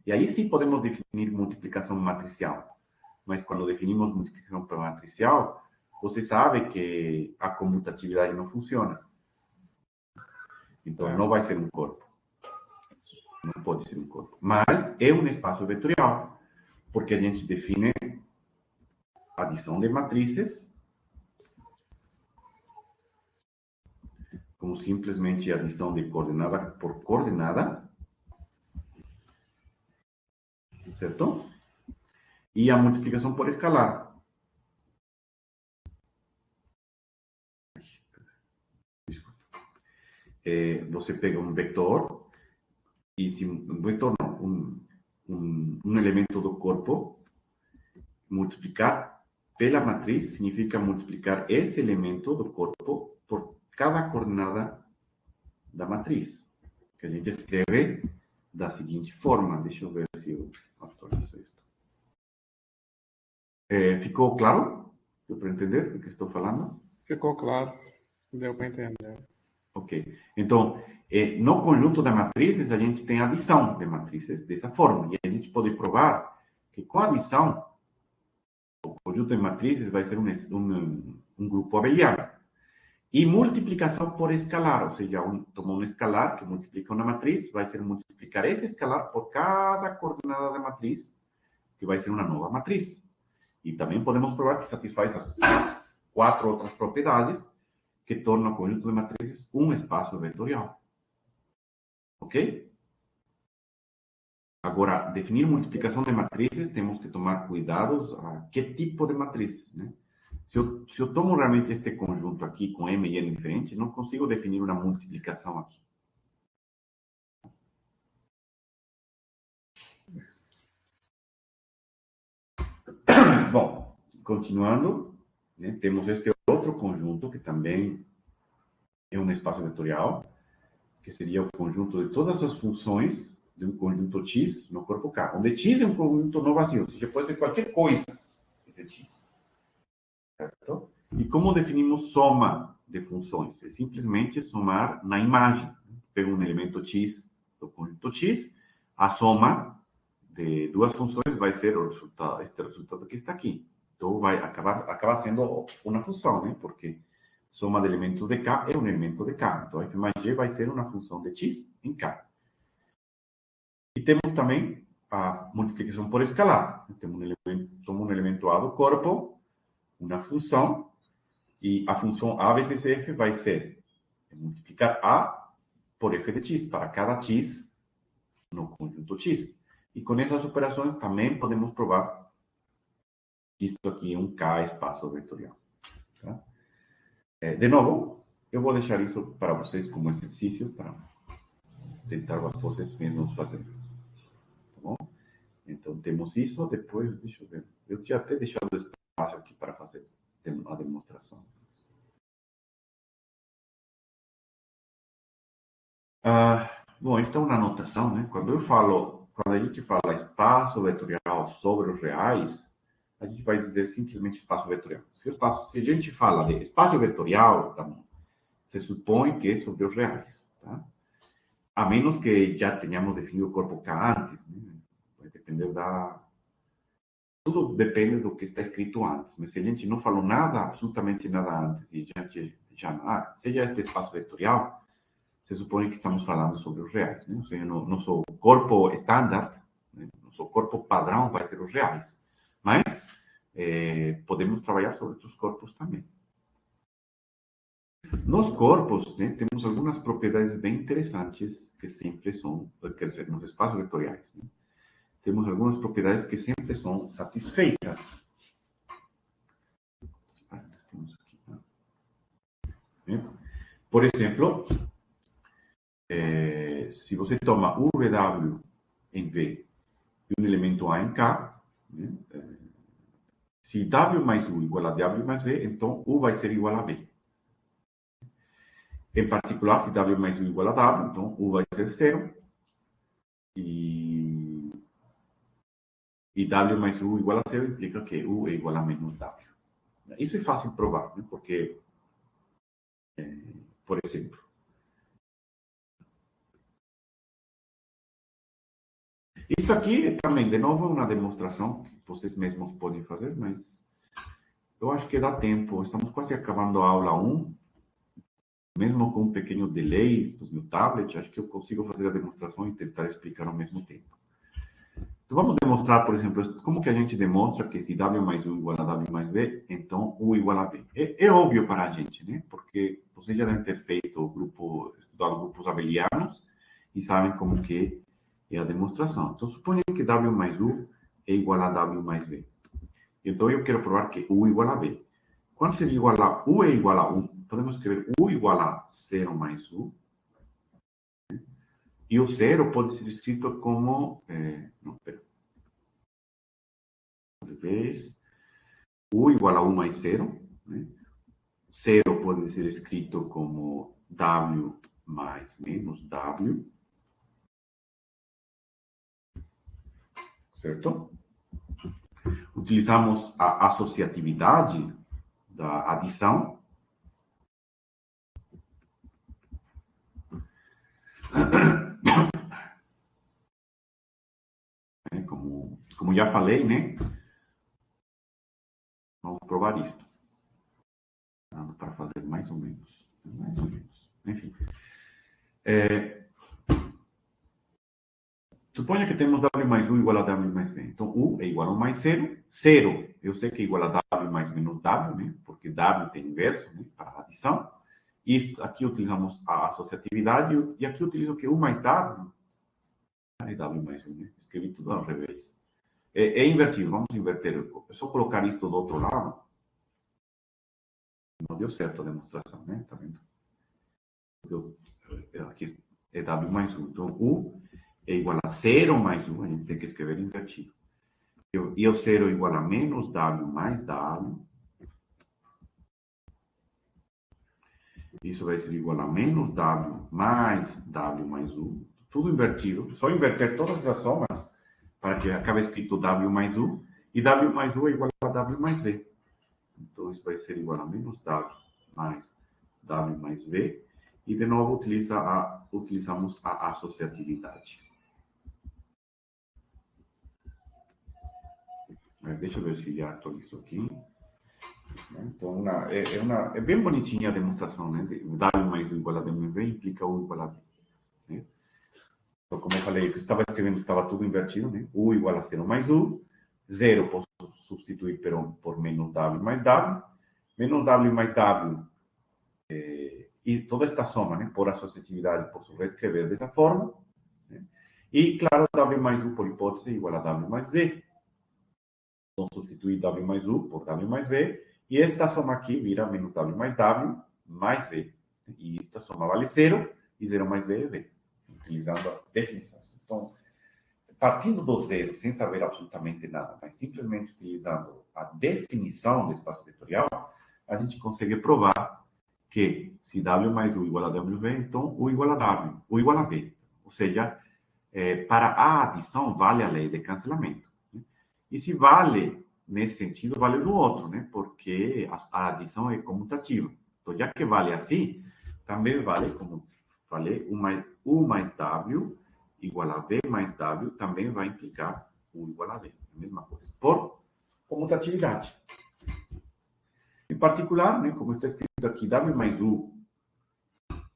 e aí sim podemos definir multiplicação matricial. Mas quando definimos multiplicação matricial, você sabe que a comutatividade não funciona. Então, não vai ser um corpo. Não pode ser um corpo. Mas é um espaço vetorial, porque a gente define adição de matrizes como simplesmente adição de coordenada por coordenada, certo? E a multiplicação por escalar. Você pega um vetor, e se um vetor não, um elemento do corpo, multiplicar pela matriz significa multiplicar esse elemento do corpo por cada coordenada da matriz, que a gente escreve da seguinte forma. Deixa eu ver se eu atualizo isso. Ficou claro? Deu para entender do que estou falando? Ficou claro. Deu para entender. Ok. Então, no conjunto de matrizes, a gente tem adição de matrizes dessa forma. E a gente pode provar que com adição, o conjunto de matrizes vai ser um grupo abeliano. E multiplicação por escalar, ou seja, tomou um escalar que multiplica uma matriz, vai ser multiplicar esse escalar por cada coordenada da matriz, que vai ser uma nova matriz. E também podemos provar que satisfaz as 4 outras propriedades que tornam o conjunto de matrizes um espaço vetorial. Ok? Agora, definir multiplicação de matrizes, temos que tomar cuidados a que tipo de matriz, né? Se eu tomo realmente este conjunto aqui com m e n diferentes, não consigo definir uma multiplicação aqui. Bom, continuando, né, temos este outro conjunto que também é um espaço vetorial, que seria o conjunto de todas as funções de um conjunto X no corpo K, onde X é um conjunto não vazio, ou seja, pode ser qualquer coisa, esse X. Certo? E como definimos soma de funções? É simplesmente somar na imagem. Pego um elemento X do conjunto X, a soma de duas funções vai ser o resultado, este resultado que está aqui. Então, vai acabar sendo uma função, né? Porque soma de elementos de K é um elemento de K. Então, f mais g vai ser uma função de X em K. E temos também a multiplicação por escalar. Temos tomo um elemento A do corpo, uma função, e a função A vezes f vai ser multiplicar A por f de x, para cada x no conjunto x. E com essas operações também podemos provar que isto aqui é um K espaço vetorial. Tá? De novo, eu vou deixar isso para vocês como exercício, para tentar vocês mesmos fazer. Tá bom? Então, temos isso. Depois, deixa eu ver. Eu tinha até deixado espaço aqui para fazer a demonstração. Bom, então na notação, né? Quando a gente fala espaço vetorial sobre os reais, a gente vai dizer simplesmente espaço vetorial. Se a gente fala de espaço vetorial, tá bom, se supõe que é sobre os reais, tá? A menos que já tenhamos definido o corpo K antes, né? Vai depender tudo depende do que está escrito antes. Mas se a gente não falou nada, absolutamente nada antes, e a gente seja este espaço vetorial, se supõe que estamos falando sobre os reais, né? Ou seja, nosso corpo estándar, né? Nosso corpo padrão vai ser os reais. Mas podemos trabalhar sobre outros corpos também. Nos corpos, né, temos algumas propriedades bem interessantes que sempre são, quer dizer, nos espaços vetoriais, né? Temos algumas propriedades que sempre são satisfeitas. né? Por exemplo, se você toma U de W em V e um elemento A em K, né? Se W mais U igual a W mais V, então U vai ser igual a V. Em particular, se W mais U igual a W, então U vai ser 0. E W mais U igual a 0 implica que U é igual a menos W. Isso é fácil de provar, né? Porque, por exemplo, isso aqui também, de novo, é uma demonstração que vocês mesmos podem fazer, mas eu acho que dá tempo. Estamos quase acabando a aula 1. Mesmo com um pequeno delay do meu tablet, acho que eu consigo fazer a demonstração e tentar explicar ao mesmo tempo. Então, vamos demonstrar, por exemplo, como que a gente demonstra que se W mais U igual a W mais V, então U igual a V. É óbvio para a gente, né? Porque vocês já devem ter feito estudado grupos abelianos e sabem como que é a demonstração. Então, suponha que W mais U é igual a W mais V. Então, eu quero provar que U igual a V. Quando seria igual a U é igual a 1, podemos escrever U igual a 0 mais U. E o 0 pode ser escrito como... Outra vez. U igual a 1 mais 0. Né? 0 pode ser escrito como W mais menos W. Certo? Utilizamos a associatividade da adição. Como já falei, né? Vamos provar isto. Para fazer mais ou menos. Mais ou menos. Enfim. Suponha que temos W mais U igual a W mais V. Então, U é igual a 1 mais 0. 0, eu sei que é igual a W mais menos W, né? Porque W tem inverso, né? Para a adição. Isto, aqui utilizamos a associatividade e aqui utilizo que U mais W é W mais 1, né? Escrevi tudo ao revés. É invertido, vamos inverter. É só colocar isto do outro lado. Não deu certo a demonstração, né? Tá vendo? Aqui é W mais 1. Então, U é igual a 0 mais 1, a gente tem que escrever invertido. E o 0 é igual a menos W mais W. Isso vai ser igual a menos W mais W mais U. Tudo invertido. Só inverter todas as somas para que acabe escrito W mais U. E W mais U é igual a W mais V. Então, isso vai ser igual a menos W mais W mais V. E, de novo, utilizamos a associatividade. Deixa eu ver se já atualizo aqui. Então, é bem bonitinha a demonstração, né? W mais U igual a W mais V implica U igual a V. Né? Então, como eu falei, eu estava escrevendo, estava tudo invertido, né? U igual a 0 mais U. 0 posso substituir por menos W mais W. Menos W mais W. E toda esta soma, né? Por associatividade, posso reescrever dessa forma. Né? E, claro, W mais U por hipótese igual a W mais V. Então, substituir W mais U por W mais V. E esta soma aqui vira menos W mais V. E esta soma vale 0, e 0 mais V é V. Utilizando as definições. Então, partindo do zero, sem saber absolutamente nada, mas simplesmente utilizando a definição do espaço vetorial, a gente consegue provar que se W mais U igual a WV, então U igual a W, U igual a V. Ou seja, para a adição vale a lei de cancelamento. Né? E se vale nesse sentido, vale no outro, né? Porque a adição é comutativa. Então, já que vale assim, também vale, como falei, U mais W igual a V mais W também vai implicar U igual a V. A mesma coisa. Por comutatividade. Em particular, né, como está escrito aqui, W mais U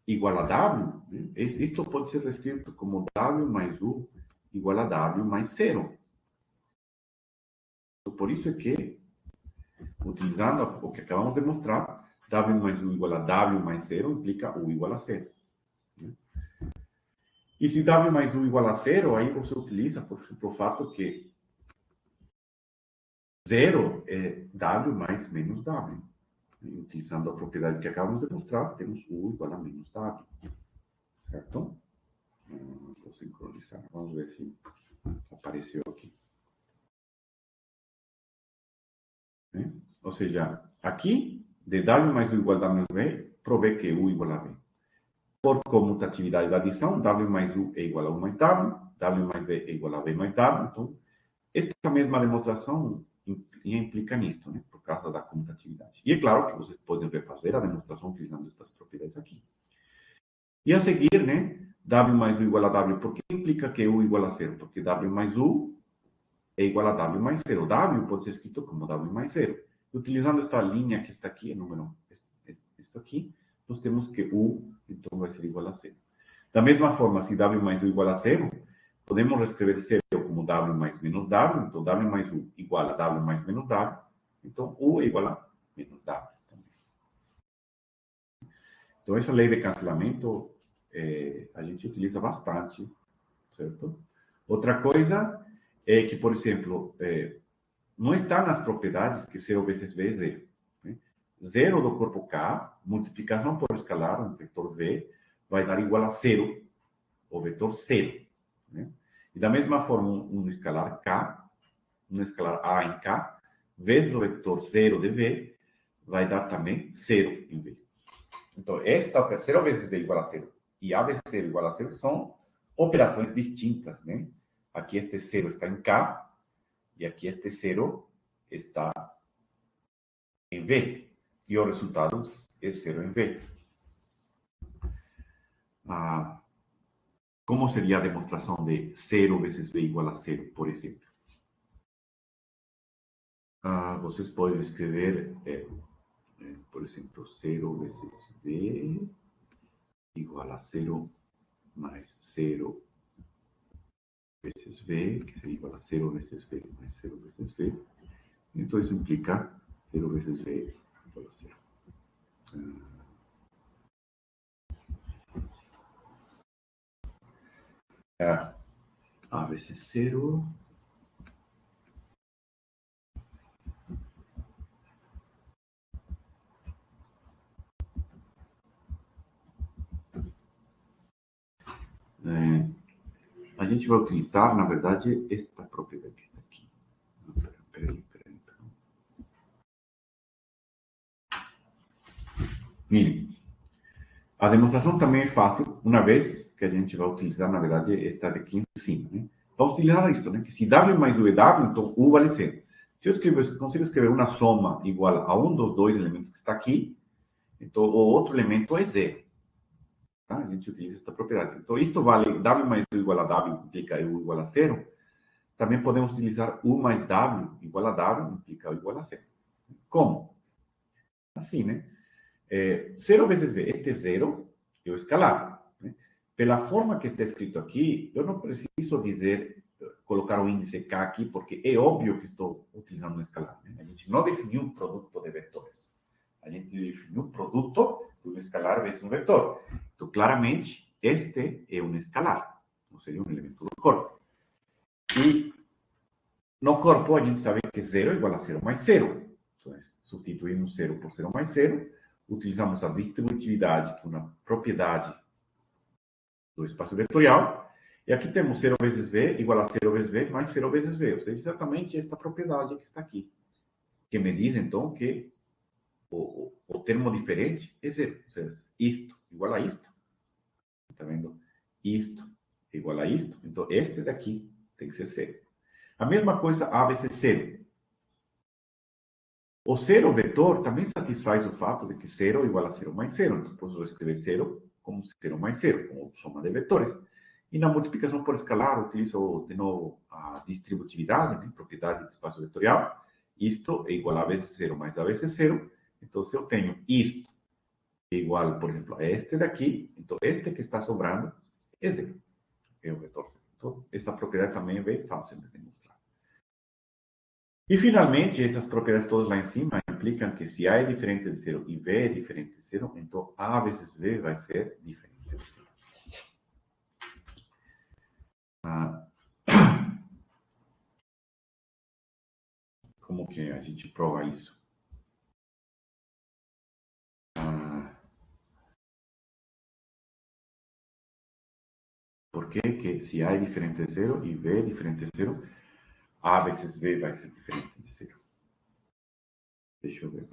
igual a W, né, isto pode ser escrito como W mais U igual a W mais 0. Então, por isso é que, utilizando o que acabamos de mostrar, W mais U igual a W mais 0 implica U igual a 0. Né? E se W mais U igual a 0, aí você utiliza, por exemplo, o fato que 0 é W mais menos W. Utilizando a propriedade que acabamos de mostrar, temos U igual a menos W. Certo? Vou sincronizar. Vamos ver se apareceu aqui. Ou seja, aqui, de W mais U igual a W menos V, provê que U igual a V. Por comutatividade da adição, W mais U é igual a U mais W, W mais V é igual a V mais W. Então, esta mesma demonstração implica nisto, né? Por causa da comutatividade. E é claro que vocês podem refazer a demonstração utilizando estas propriedades aqui. E a seguir, né? W mais U igual a W, por que implica que U igual a zero? Porque W mais U é igual a W mais zero. W pode ser escrito como W mais zero. Utilizando esta linha que está aqui, número, isto aqui, nós temos que U, então, vai ser igual a zero. Da mesma forma, se W mais U igual a zero, podemos reescrever zero como W mais menos W, então W mais U igual a W mais menos W, então U é igual a menos W também. Então, essa lei de cancelamento a gente utiliza bastante, certo? Outra coisa é que, por exemplo, não está nas propriedades que zero vezes V é zero. Né? Zero do corpo K, multiplicação por escalar, um vetor V, vai dar igual a zero, o vetor zero. Né? E da mesma forma, um escalar K, um escalar A em K, vezes o vetor zero de V, vai dar também zero em V. Então, esta zero vezes V igual a zero e A vezes zero igual a zero são operações distintas, né? Aqui este zero está em K e aqui este zero está em V. E o resultado é zero em V. Como seria a demonstração de zero vezes V igual a zero, por exemplo? Vocês podem escrever, por exemplo, zero vezes V igual a zero mais zero vezes V, que seria igual a zero vezes V mais zero vezes V. Então, isso implica zero vezes V igual a zero. A vezes zero. A gente vai utilizar, na verdade, esta propriedade que está aqui. Peraí. Miren, a demonstração também é fácil, uma vez que a gente vai utilizar, na verdade, esta aqui em cima. Né? Vamos utilizar isto, né? Que se W mais U é W, então U vale zero. Se eu consigo escrever uma soma igual a um dos dois elementos que está aqui, então o outro elemento é zero. Tá? A gente utiliza esta propriedade. Então, isto vale W mais U igual a W, implica U igual a zero. Também podemos utilizar U mais W igual a W, implica U igual a zero. Como? Assim, né? Zero vezes V, este zero é o escalar. Né? Pela forma que está escrito aqui, eu não preciso dizer, colocar o índice K aqui, porque é óbvio que estou utilizando um escalar. Né? A gente não definiu um produto de vetores. A gente definiu um produto de um escalar vezes um vetor. Então, claramente, este é um escalar, ou seja, um elemento do corpo. E no corpo, a gente sabe que zero é igual a zero mais zero. Então, substituímos zero por zero mais zero, utilizamos a distributividade, que é uma propriedade do espaço vetorial, e aqui temos zero vezes V igual a zero vezes V mais zero vezes V, ou seja, exatamente esta propriedade que está aqui, que me diz, então, que o termo diferente é zero, ou seja, isto igual a isto, está vendo? Isto igual a isto, então este daqui tem que ser zero. A mesma coisa A vezes zero. O zero vetor também satisfaz o fato de que zero é igual a zero mais zero. Então, posso escrever zero como zero mais zero, como soma de vetores. E na multiplicação por escalar, utilizo de novo a distributividade, né? Propriedade de espaço vetorial. Isto é igual a vezes zero mais a vezes zero. Então, se eu tenho isto igual, por exemplo, a este daqui, então este que está sobrando é zero. É o vetor zero. Então, essa propriedade também é bem fácil de demonstrar. E, finalmente, essas propriedades todas lá em cima implicam que se A é diferente de zero e V é diferente de zero, então A vezes V vai ser diferente de zero. Como que a gente prova isso? quê? Que se A é diferente de zero e B é diferente de zero, A vezes B vai ser diferente de zero. Deixa eu ver.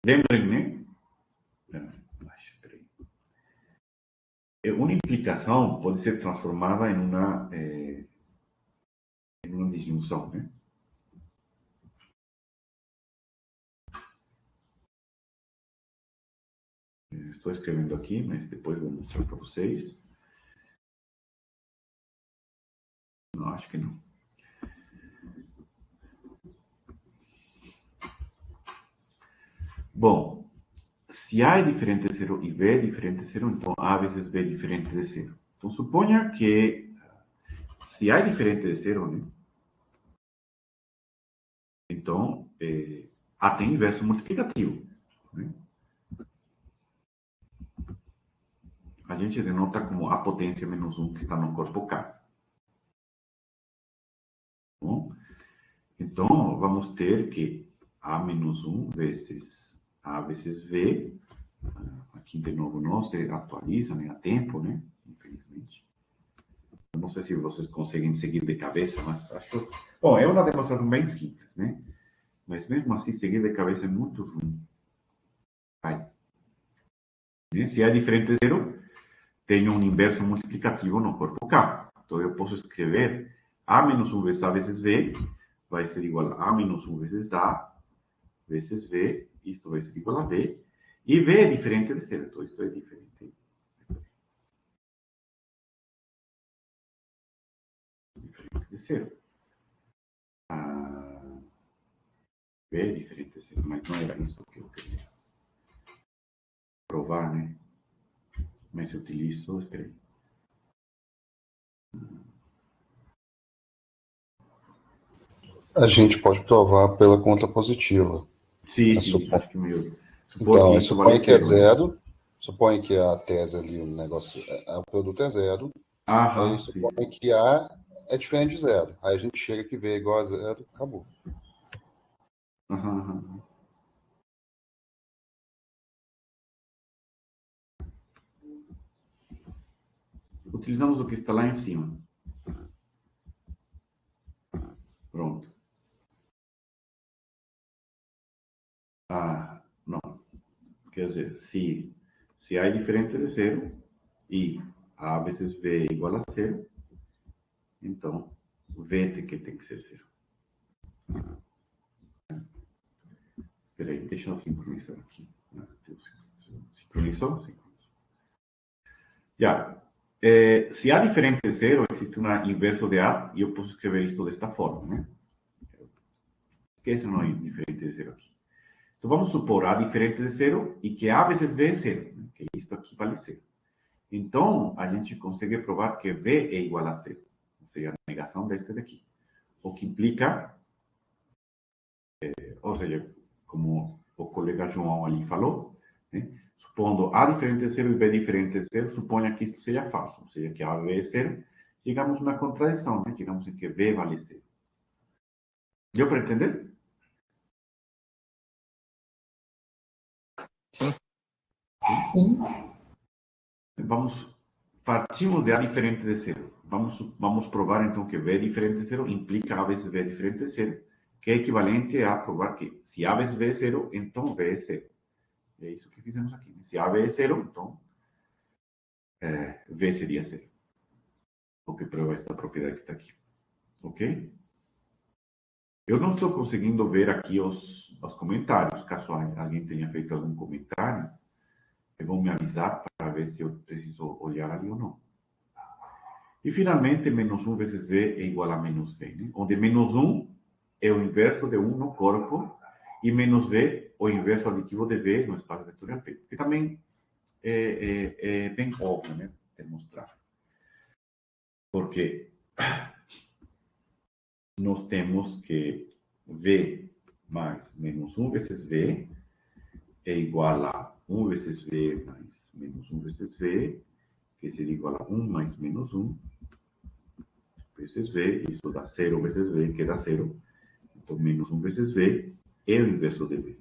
Lembrem, né? Uma implicação pode ser transformada em uma disjunção, né? Estou escrevendo aqui, mas depois vou mostrar para vocês. Não, acho que não. Bom, se A é diferente de zero e B é diferente de zero, então A vezes B é diferente de zero. Então, suponha que se A é diferente de zero, né? Então, A tem inverso multiplicativo, né? A gente denota como A potência menos 1 que está no corpo K. Bom, então, vamos ter que A menos 1 vezes A vezes V. Aqui, de novo, não se atualiza, né, a tempo, né? Infelizmente. Eu não sei se vocês conseguem seguir de cabeça, mas acho... Bom, é uma demonstração bem simples, né? Mas mesmo assim, seguir de cabeça é muito ruim. Vai. Se é diferente de zero, tenho um inverso multiplicativo no corpo K. Então, eu posso escrever A menos 1 vezes A vezes V vai ser igual a menos 1 vezes A vezes V. Isto vai ser igual a V. E V é diferente de zero. Então, isto é diferente de zero. V é diferente de zero, mas não era isso que eu queria provar, né? Mas eu utilizo, espera aí. A gente pode provar pela contrapositiva. Sim, acho que melhor. Então, que supõe que é zero, né? supõe que a tese ali, o negócio, o produto é zero, Aham, aí supõe que A é diferente de zero. Aí a gente chega que V é igual a zero, acabou. Aham. Utilizamos o que está lá em cima. Pronto. Não. Quer dizer, se A é diferente de zero e A vezes V é igual a zero, então V tem que ser zero. Espera aí, deixa eu sincronizar aqui. Sincronizou? Já. Se A é diferente de zero, existe um inverso de A e eu posso escrever isto desta forma, né? Esqueça o diferente de zero aqui. Então, vamos supor A diferente de zero e que A vezes V é zero, né? Que isto aqui vale zero. Então, a gente consegue provar que V é igual a zero, ou seja, a negação deste daqui. O que implica, ou seja, como o colega João ali falou, né? Supondo A diferente de zero e B diferente de zero, suponha que isto seja falso, ou seja, que A e V é zero, chegamos na contradição, né? Chegamos em que V vale zero. Deu para entender? Sim. Partimos de A diferente de zero. Vamos provar então que V diferente de zero implica A vezes V diferente de zero, que é equivalente a provar que se A vezes V é zero, então V é zero. É isso que fizemos aqui. Se A V é zero, então V seria zero. O que prova esta propriedade que está aqui. Ok? Eu não estou conseguindo ver aqui os comentários. Caso alguém tenha feito algum comentário, vão me avisar para ver se eu preciso olhar ali ou não. E, finalmente, menos 1 vezes V é igual a menos V, né? Onde menos 1 é o inverso de 1 no corpo e menos V, o inverso aditivo de V no espaço vetorial V. Que também é bem óbvio, né? Demonstrar. Porque nós temos que V mais menos 1 vezes V é igual a 1 vezes V mais menos 1 vezes V, que seria igual a 1 mais menos 1 vezes V, isso dá 0 vezes V, que dá 0. Então, menos 1 vezes V é o inverso de V.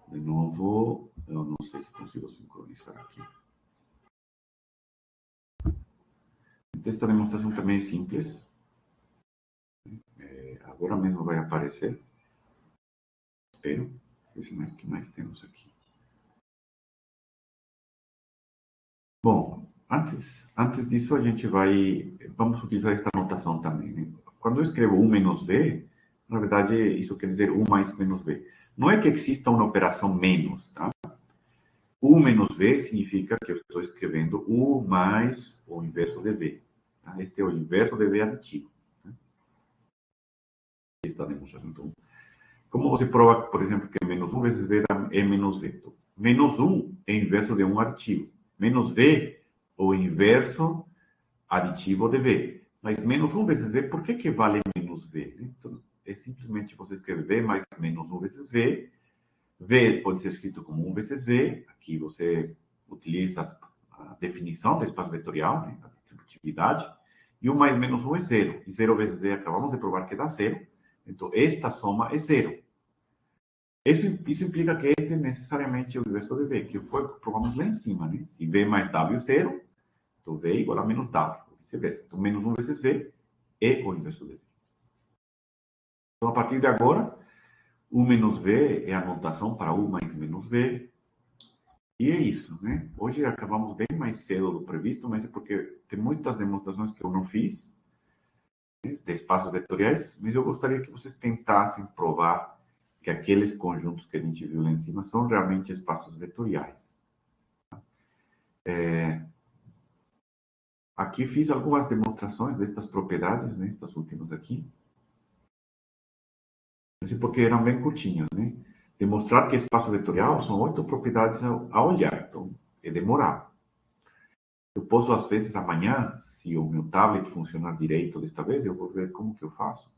De novo, Eu não sei se consigo sincronizar aqui. Então, esta demonstração também é simples. Agora mesmo vai aparecer. Espero. Deixa eu ver o que mais temos aqui. Bom, antes disso, vamos utilizar esta notação também, né? Quando eu escrevo U menos V, na verdade, isso quer dizer U mais menos V. Não é que exista uma operação menos, tá? U menos V significa que eu estou escrevendo U mais o inverso de V. Tá? Este é o inverso de V aditivo. Né? Esta demonstração. Então, como você prova, por exemplo, que menos 1 vezes V é menos V? Então, menos 1 é inverso de um aditivo. Menos V, o inverso aditivo de V. Mas menos 1 vezes V, por que vale menos V? Então, é simplesmente você escrever V mais menos 1 vezes V. V pode ser escrito como 1 vezes V. Aqui você utiliza a definição do espaço vetorial, né, a distributividade. E 1 mais menos 1 é 0. E 0 vezes V acabamos de provar que dá 0. Então, esta soma é 0. Isso implica que este é necessariamente o inverso de V, que foi provamos lá em cima, né? Se V mais W é 0, então V é igual a menos W, ou vice-versa. Então, menos 1 vezes V é o inverso de V. Então, a partir de agora, U menos V é a notação para U mais menos V. E é isso, né? Hoje acabamos bem mais cedo do previsto, mas é porque tem muitas demonstrações que eu não fiz, né, de espaços vetoriais, mas eu gostaria que vocês tentassem provar que aqueles conjuntos que a gente viu lá em cima são realmente espaços vetoriais. Aqui fiz algumas demonstrações destas propriedades, né, estas últimas aqui. Isso porque eram bem curtinhas, né? Demonstrar que espaço vetorial são 8 propriedades a olhar, então é demorado. Eu posso, às vezes, amanhã, se o meu tablet funcionar direito desta vez, eu vou ver como que eu faço.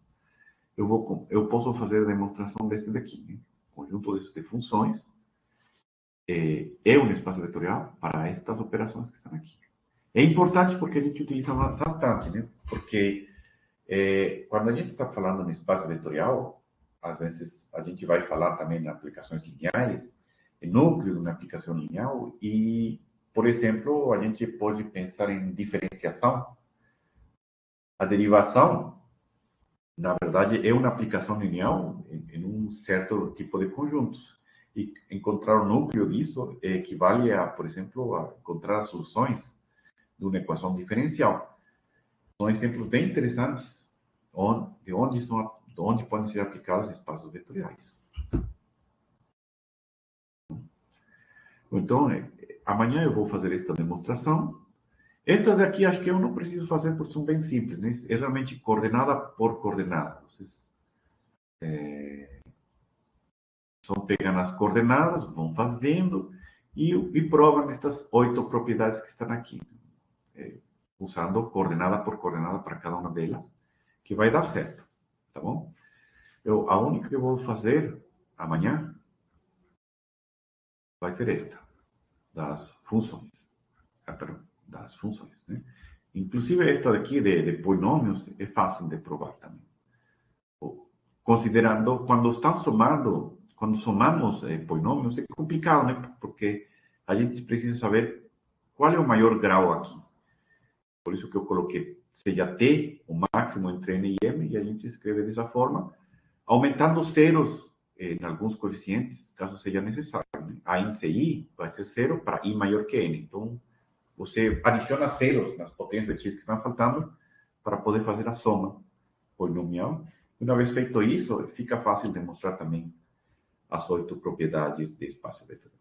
Eu posso fazer a demonstração deste daqui, né? Conjunto de funções é um espaço vetorial para estas operações que estão aqui. É importante porque a gente utiliza bastante, né? Porque quando a gente está falando no espaço vetorial, às vezes a gente vai falar também em aplicações lineares, em núcleo de uma aplicação linear, e, por exemplo, a gente pode pensar em diferenciação. A derivação, na verdade, é uma aplicação linear em um certo tipo de conjuntos. E encontrar o núcleo disso equivale a, por exemplo, a encontrar as soluções de uma equação diferencial. São exemplos bem interessantes de onde podem ser aplicados espaços vetoriais. Então, amanhã eu vou fazer esta demonstração. Estas aqui acho que eu não preciso fazer porque são bem simples, né? É realmente coordenada por coordenada. Vocês só pegando as coordenadas, vão fazendo e provam estas 8 propriedades que estão aqui. Usando coordenada por coordenada para cada uma delas, que vai dar certo, tá bom? A única que eu vou fazer amanhã vai ser esta, das funções. Das funções, né? Inclusive esta daqui de polinômios é fácil de provar também. Considerando quando somamos polinômios é complicado, né? Porque a gente precisa saber qual é o maior grau aqui. Por isso que eu coloquei seja t, o máximo entre n e m, e a gente escreve dessa forma, aumentando zeros em alguns coeficientes, caso seja necessário. Né? A índice i vai ser 0 para i maior que n. Então, você adiciona zeros nas potências de x que estão faltando para poder fazer a soma polinomial. Uma vez feito isso, fica fácil demonstrar também as 8 propriedades de espaço vetorial.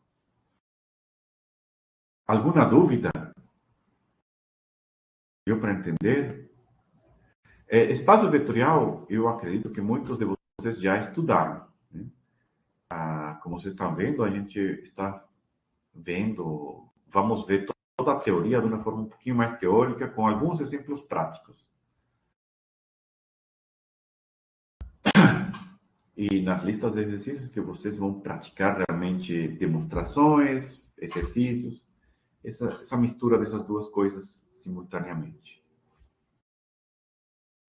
Alguma dúvida? Deu para entender? Espaço vetorial, eu acredito que muitos de vocês já estudaram. Né? Como vocês estão vendo, a gente está vendo, vamos ver toda a teoria de uma forma um pouquinho mais teórica, com alguns exemplos práticos. E nas listas de exercícios que vocês vão praticar realmente demonstrações, exercícios, essa mistura dessas duas coisas simultaneamente.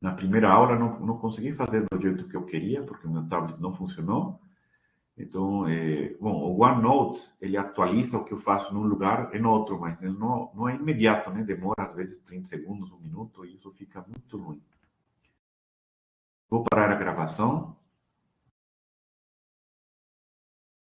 Na primeira aula não consegui fazer do jeito que eu queria, porque o meu tablet não funcionou. Então, bom, o OneNote, ele atualiza o que eu faço num lugar em outro, mas ele não é imediato, né? Demora, às vezes, 30 segundos, um minuto, e isso fica muito ruim. Vou parar a gravação.